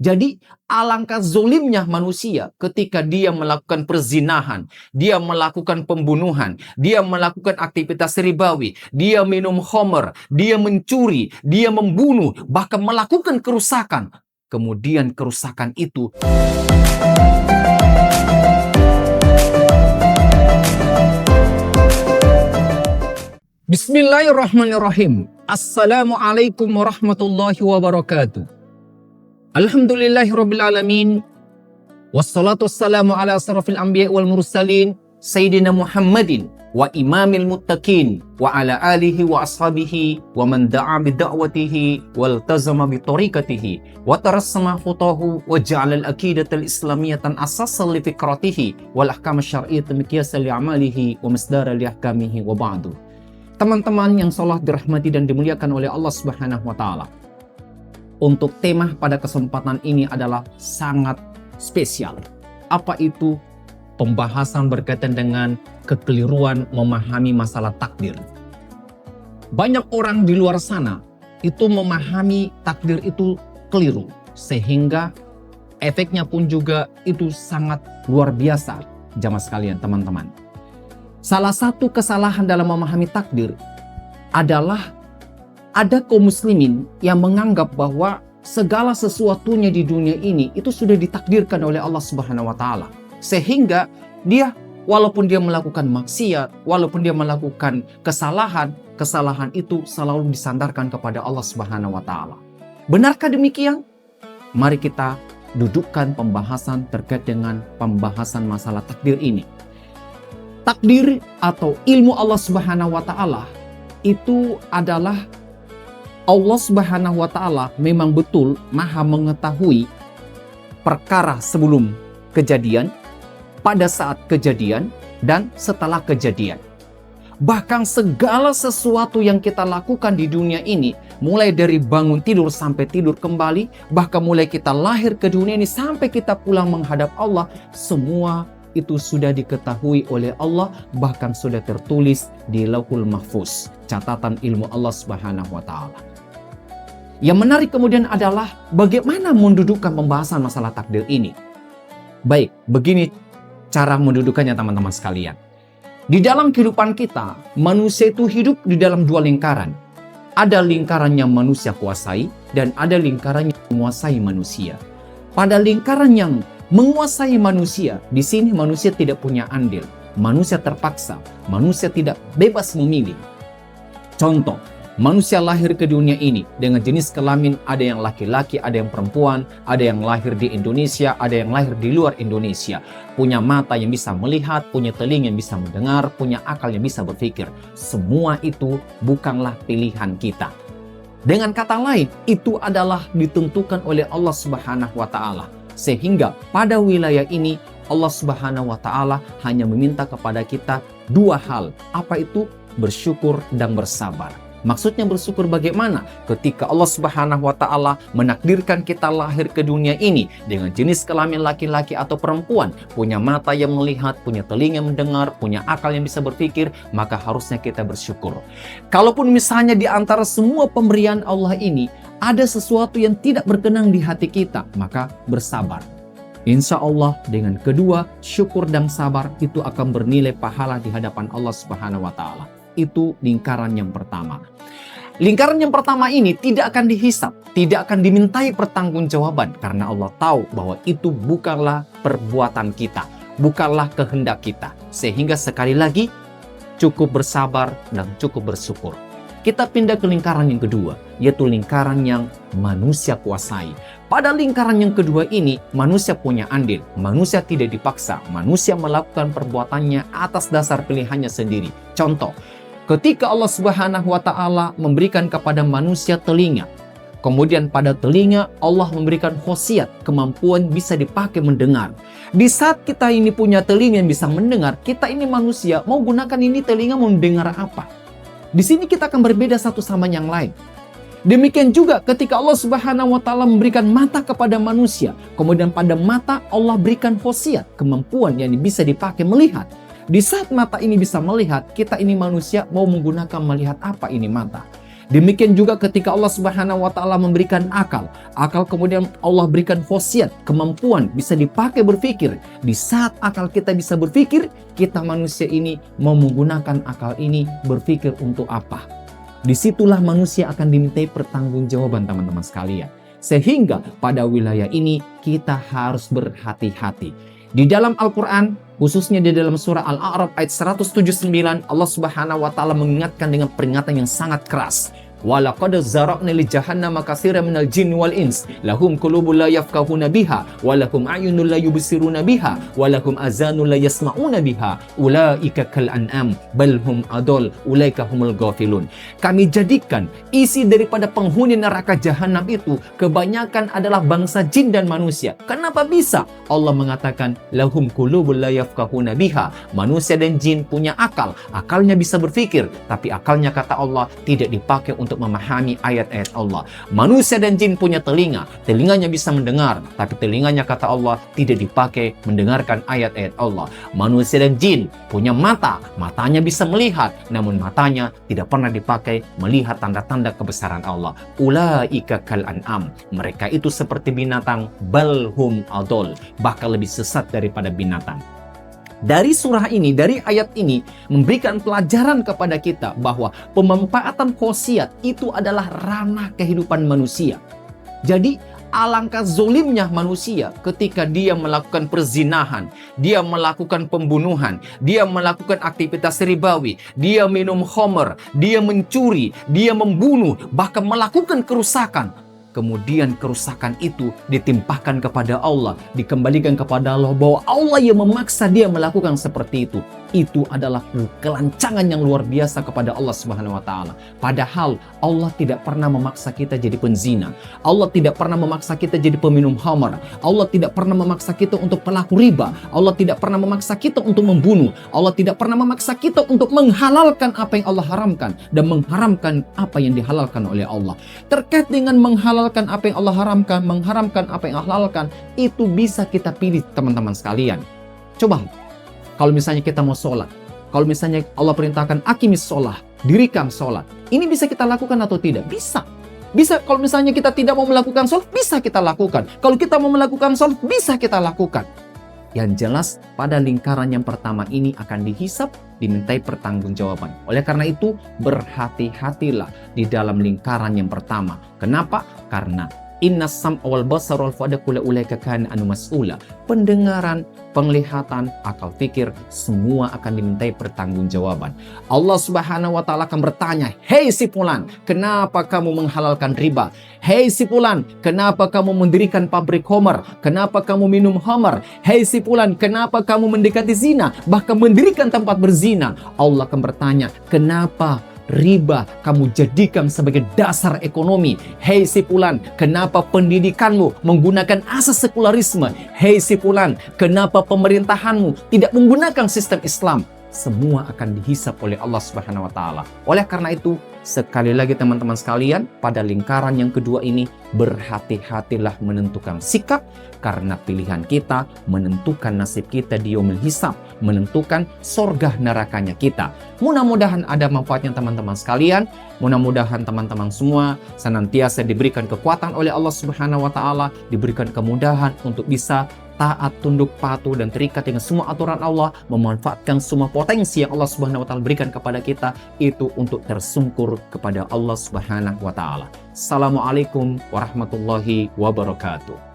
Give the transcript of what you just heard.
Jadi alangkah zolimnya manusia ketika dia melakukan perzinahan, dia melakukan pembunuhan, dia melakukan aktivitas ribawi, dia minum khamr, dia mencuri, dia membunuh, bahkan melakukan kerusakan. Kemudian kerusakan itu Bismillahirrahmanirrahim. Assalamualaikum warahmatullahi wabarakatuh. Alhamdulillahirrabbilalamin. Wassalatu wassalamu ala asrafil anbiya wal mursalin Sayyidina Muhammadin wa imamil muttaqin wa ala alihi wa ashabihi wa man da'a bida'watihi wal tazama bitariqatihi wa tarassama khutahu wa ja'ala al-aqidatal islamiyatan asasan li fikratihi wal ahkam syar'iyyatan miqyasan li amalihi wa masdara li ahkamihi wa ba'du. Teman-teman yang salat dirahmati dan dimuliakan oleh Allah Subhanahu wa taala. Untuk tema pada kesempatan ini adalah sangat spesial. Apa itu? Pembahasan berkaitan dengan kekeliruan memahami masalah takdir. Banyak orang di luar sana itu memahami takdir itu keliru, sehingga efeknya pun juga itu sangat luar biasa, jamaah sekalian, teman-teman. Salah satu kesalahan dalam memahami takdir adalah ada kaum muslimin yang menganggap bahwa segala sesuatunya di dunia ini itu sudah ditakdirkan oleh Allah Subhanahu wa taala. Sehingga dia walaupun dia melakukan maksiat, walaupun dia melakukan kesalahan itu selalu disandarkan kepada Allah Subhanahu wa taala. Benarkah demikian? Mari kita dudukkan pembahasan terkait dengan pembahasan masalah takdir ini. Takdir atau ilmu Allah Subhanahu wa taala itu adalah Allah Subhanahu wa taala memang betul Maha mengetahui perkara sebelum kejadian, pada saat kejadian, dan setelah kejadian. Bahkan segala sesuatu yang kita lakukan di dunia ini, mulai dari bangun tidur sampai tidur kembali, bahkan mulai kita lahir ke dunia ini sampai kita pulang menghadap Allah, semua itu sudah diketahui oleh Allah, bahkan sudah tertulis di Lauhul Mahfuz, catatan ilmu Allah Subhanahu wa taala. Yang menarik kemudian adalah bagaimana mendudukkan pembahasan masalah takdir ini. Baik, begini cara mendudukannya teman-teman sekalian. Di dalam kehidupan kita, manusia itu hidup di dalam dua lingkaran. Ada lingkaran yang manusia kuasai dan ada lingkaran yang menguasai manusia. Pada lingkaran yang menguasai manusia, di sini manusia tidak punya andil. Manusia terpaksa, manusia tidak bebas memilih. Contoh, manusia lahir ke dunia ini dengan jenis kelamin, ada yang laki-laki, ada yang perempuan, ada yang lahir di Indonesia, ada yang lahir di luar Indonesia. Punya mata yang bisa melihat, punya telinga yang bisa mendengar, punya akal yang bisa berpikir. Semua itu bukanlah pilihan kita. Dengan kata lain, itu adalah ditentukan oleh Allah Subhanahu wa taala. Sehingga pada wilayah ini Allah Subhanahu wa taala hanya meminta kepada kita dua hal. Apa itu? Bersyukur dan bersabar. Maksudnya bersyukur bagaimana? Ketika Allah Subhanahu wa taala menakdirkan kita lahir ke dunia ini dengan jenis kelamin laki-laki atau perempuan, punya mata yang melihat, punya telinga yang mendengar, punya akal yang bisa berpikir, maka harusnya kita bersyukur. Kalaupun misalnya di antara semua pemberian Allah ini ada sesuatu yang tidak berkenan di hati kita, maka bersabar. Insya Allah dengan kedua syukur dan sabar itu akan bernilai pahala di hadapan Allah Subhanahu wa taala. Itu lingkaran yang pertama. Lingkaran yang pertama ini tidak akan dihisap, tidak akan dimintai pertanggungjawaban karena Allah tahu bahwa itu bukanlah perbuatan kita, bukanlah kehendak kita. Sehingga sekali lagi cukup bersabar dan cukup bersyukur. Kita pindah ke lingkaran yang kedua, yaitu lingkaran yang manusia kuasai. Pada lingkaran yang kedua ini, manusia punya andil, manusia tidak dipaksa, manusia melakukan perbuatannya atas dasar pilihannya sendiri. Contoh, ketika Allah Subhanahu wa taala memberikan kepada manusia telinga, kemudian pada telinga Allah memberikan khosiat, kemampuan bisa dipakai mendengar. Di saat kita ini punya telinga yang bisa mendengar, kita ini manusia mau gunakan ini telinga mau mendengar apa? Di sini kita akan berbeda satu sama yang lain. Demikian juga ketika Allah Subhanahu wa taala memberikan mata kepada manusia, kemudian pada mata Allah berikan khosiat, kemampuan yang bisa dipakai melihat. Di saat mata ini bisa melihat, kita ini manusia mau menggunakan melihat apa ini mata. Demikian juga ketika Allah Subhanahu wa taala memberikan akal kemudian Allah berikan khosiat, kemampuan bisa dipakai berpikir. Di saat akal kita bisa berpikir, kita manusia ini mau menggunakan akal ini berpikir untuk apa? Disitulah manusia akan dimintai pertanggungjawaban teman-teman sekalian. Sehingga pada wilayah ini kita harus berhati-hati. Di dalam Al-Quran, khususnya di dalam surah Al-A'raf ayat 179, Allah Subhanahu wa taala mengingatkan dengan peringatan yang sangat keras. Walaqad zara'na li jahannama katsiran minal jinni wal ins lahum qulubun la yafqahuna biha wa lahum a'yunun la yubsiruna biha wa lahum azanun la yasma'una biha ulaika kal an'am bal hum adall ulaika humul ghafilun. Kami jadikan isi daripada penghuni neraka jahanam itu kebanyakan adalah bangsa jin dan manusia. Kenapa bisa? Allah mengatakan lahum qulubun la yafqahuna biha. Manusia dan jin punya akal, akalnya bisa berpikir, tapi akalnya kata Allah tidak dipakai untuk memahami ayat-ayat Allah. Manusia dan jin punya telinga, telinganya bisa mendengar, tapi telinganya kata Allah tidak dipakai mendengarkan ayat-ayat Allah. Manusia dan jin punya mata, matanya bisa melihat, namun matanya tidak pernah dipakai melihat tanda-tanda kebesaran Allah. Ulaika kal an'am, mereka itu seperti binatang, balhum adol, bahkan lebih sesat daripada binatang. Dari surah ini, dari ayat ini memberikan pelajaran kepada kita bahwa pemanfaatan khosiat itu adalah ranah kehidupan manusia. Jadi alangkah zolimnya manusia ketika dia melakukan perzinahan, dia melakukan pembunuhan, dia melakukan aktivitas ribawi, dia minum khamr, dia mencuri, dia membunuh, bahkan melakukan kerusakan. Kemudian kerusakan itu ditimpahkan kepada Allah, dikembalikan kepada Allah, bahwa Allah yang memaksa dia melakukan seperti itu. Itu adalah kelancangan yang luar biasa kepada Allah Subhanahu wa taala. Padahal Allah tidak pernah memaksa kita jadi penzina. Allah tidak pernah memaksa kita jadi peminum khamar. Allah tidak pernah memaksa kita untuk pelaku riba. Allah tidak pernah memaksa kita untuk membunuh. Allah tidak pernah memaksa kita untuk menghalalkan apa yang Allah haramkan dan mengharamkan apa yang dihalalkan oleh Allah. Terkait dengan menghalalkan apa yang Allah haramkan, mengharamkan apa yang Allah halalkan, itu bisa kita pilih teman-teman sekalian. Coba kalau misalnya kita mau sholat, kalau misalnya Allah perintahkan akimis sholat, dirikan sholat, ini bisa kita lakukan atau tidak? Bisa. Bisa. Kalau misalnya kita tidak mau melakukan sholat, bisa kita lakukan. Kalau kita mau melakukan sholat, bisa kita lakukan. Yang jelas pada lingkaran yang pertama ini akan dihisap, dimintai pertanggungjawaban. Oleh karena itu berhati-hatilah di dalam lingkaran yang pertama. Kenapa? Karena inna sam'a wal basara wal fu'ada kullu ulaika kana anhu mas'ula. Pendengaran, penglihatan, akal pikir, semua akan dimintai pertanggungjawaban. Allah Subhanahu wa taala akan bertanya, "Hei si fulan, kenapa kamu menghalalkan riba? Hei si fulan, kenapa kamu mendirikan pabrik khamar? Kenapa kamu minum khamar? Hei si fulan, kenapa kamu mendekati zina, bahkan mendirikan tempat berzina?" Allah akan bertanya, "Kenapa riba kamu jadikan sebagai dasar ekonomi? Hei si fulan, kenapa pendidikanmu menggunakan asas sekularisme? Hei si fulan, kenapa pemerintahanmu tidak menggunakan sistem Islam?" Semua akan dihisap oleh Allah Subhanahu wa taala. Oleh karena itu, sekali lagi teman-teman sekalian, pada lingkaran yang kedua ini berhati-hatilah menentukan sikap, karena pilihan kita menentukan nasib kita di yaumil hisab, menentukan surga nerakanya kita. Mudah-mudahan ada manfaatnya teman-teman sekalian. Mudah-mudahan teman-teman semua senantiasa diberikan kekuatan oleh Allah Subhanahu wa taala, diberikan kemudahan untuk bisa taat, tunduk, patuh, dan terikat dengan semua aturan Allah, memanfaatkan semua potensi yang Allah Subhanahu wa taala berikan kepada kita itu untuk tersungkur kepada Allah Subhanahu wa taala. Assalamualaikum warahmatullahi wabarakatuh.